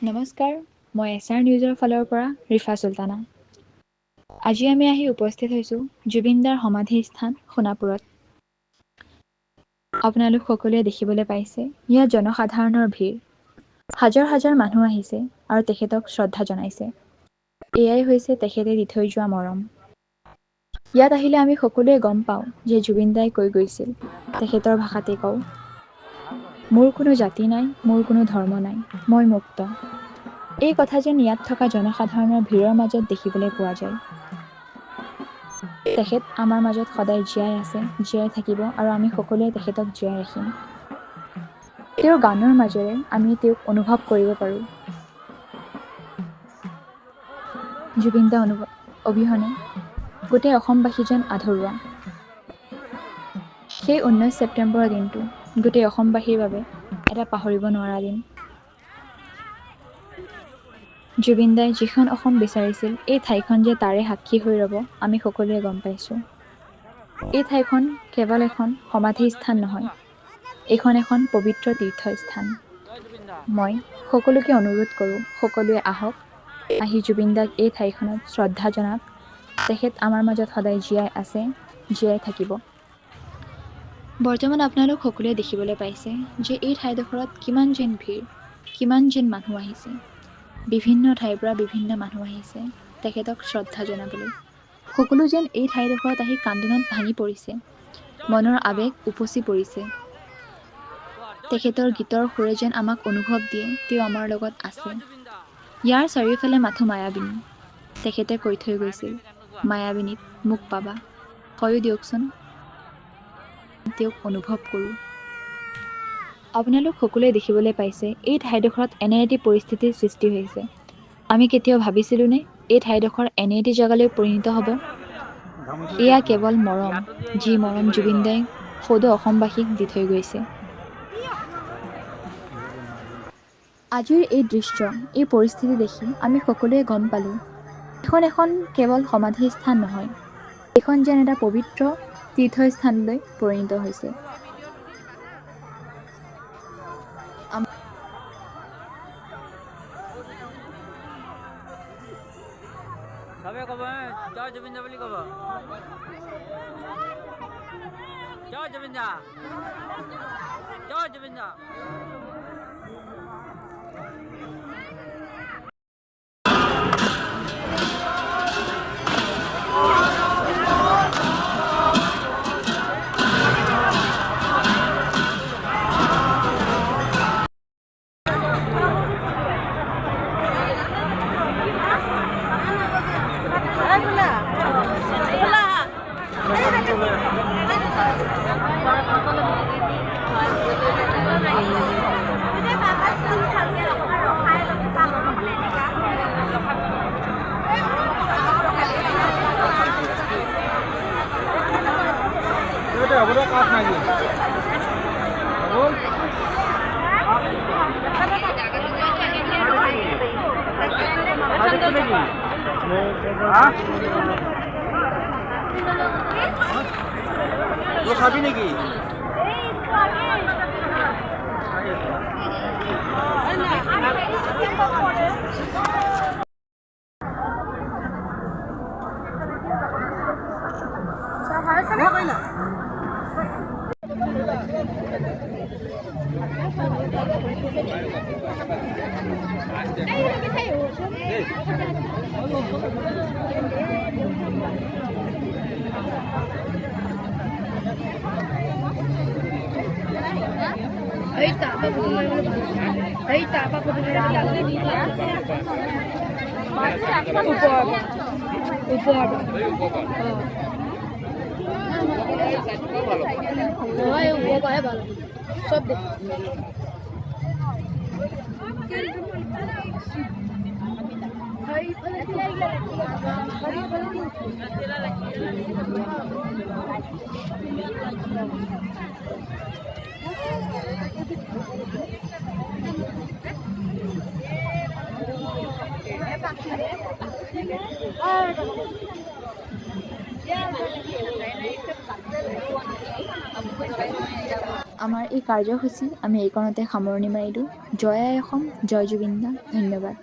নমস্কাৰ, মই এছআৰ নিউজৰ ফালৰ পৰা ৰিফা চুলতানা। আজি আমি আহি উপস্থিত হৈছোঁ জুবিনদাৰ সমাধিস্থান সোণাপুৰত। আপোনালোক সকলোৱে দেখিবলৈ পাইছে, ইয়াত জনসাধাৰণৰ ভিৰ। হাজাৰ হাজাৰ মানুহ আহিছে আৰু তেখেতক শ্ৰদ্ধা জনাইছে। এয়াই হৈছে তেখেতে দি থৈ যোৱা মৰম। ইয়াত আহিলে আমি সকলোৱে গম পাওঁ যে জুবিনদাই কৈ গৈছিল, তেখেতৰ ভাষাতে কওঁ, মোৰ কোনো জাতি নাই, মোৰ কোনো ধৰ্ম নাই, মই মুক্ত। এই কথা যেন ইয়াত থকা জনসাধাৰণৰ ভিৰৰ মাজত দেখিবলৈ পোৱা যায়। তেখেত আমাৰ মাজত সদায় জীয়াই আছে, জীয়াই থাকিব আৰু আমি সকলোৱে তেখেতক জীয়াই ৰাখিম। তেওঁৰ গানৰ মাজেৰে আমি তেওঁক অনুভৱ কৰিব পাৰোঁ। জুবিনদা অবিহনে গোটেই অসমবাসী যেন আধৰুৱা। সেই 19 ছেপ্টেম্বৰৰ দিনটো গোটেই অসমবাসীৰ বাবে এটা পাহৰিব নোৱাৰা দিন। জুবিনদাই যিখন অসম বিচাৰিছিল, এই ঠাইখন যে তাৰে সাক্ষী হৈ ৰ'ব, আমি সকলোৱে গম পাইছোঁ। এই ঠাইখন কেৱল এখন সমাধিস্থান নহয়, এইখন এখন পবিত্ৰ তীৰ্থস্থান। মই সকলোকে অনুৰোধ কৰোঁ, সকলোৱে আহক, আহি জুবিনদাক এই ঠাইখনত শ্ৰদ্ধা জনাওক। তেখেত আমাৰ মাজত সদায় জীয়াই আছে, জীয়াই থাকিব। বৰ্তমান আপোনালোক সকলোৱে দেখিবলৈ পাইছে যে এই ঠাইডোখৰত কিমান যেন ভিৰ, কিমান যেন মানুহ আহিছে। বিভিন্ন ঠাইৰ পৰা বিভিন্ন মানুহ আহিছে তেখেতক শ্ৰদ্ধা জনাবলৈ। সকলো যেন এই ঠাইডোখৰত আহি কান্দোনত ভাঙি পৰিছে, মনৰ আৱেগ উপচি পৰিছে। তেখেতৰ গীতৰ সুৰে যেন আমাক অনুভৱ দিয়ে তেওঁ আমাৰ লগত আছে। ইয়াৰ চাৰিওফালে মাথো মায়াবিনী। তেখেতে কৈ থৈ গৈছিল, মায়াবিনীত মোক পাবা। হয়ো দিয়কচোন, তেওঁক অনুভৱ কৰোঁ। আপোনালোক সকলোৱে দেখিবলৈ পাইছে এই ঠাইডোখৰত এনে এটি পৰিস্থিতিৰ সৃষ্টি হৈছে। আমি কেতিয়াও ভাবিছিলোঁনে এই ঠাইডোখৰ এনে এটি জেগালৈ পৰিণত হ'ব? এয়া কেৱল মৰম, যি মৰম জুবিনদাই সৌদ অসমবাসীক দি থৈ গৈছে। আজিৰ এই দৃশ্য, এই পৰিস্থিতি দেখি আমি সকলোৱে গম পালোঁ, এইখন এখন কেৱল সমাধিস্থান নহয়, এইখন যেন এটা পবিত্ৰ তীৰ্থস্থানলৈ পৰিণত হৈছে। সবে কব জয় জুবিন দা বুলি কব। জয় জুবিন দা, জয় জুবিন দা। খাবি নাকি? আমাৰ এই কাৰ্যসূচী আমি এইকণতে সামৰণি মাৰিলোঁ। জয় আই অসম, জয় জুবিন দা, ধন্যবাদ।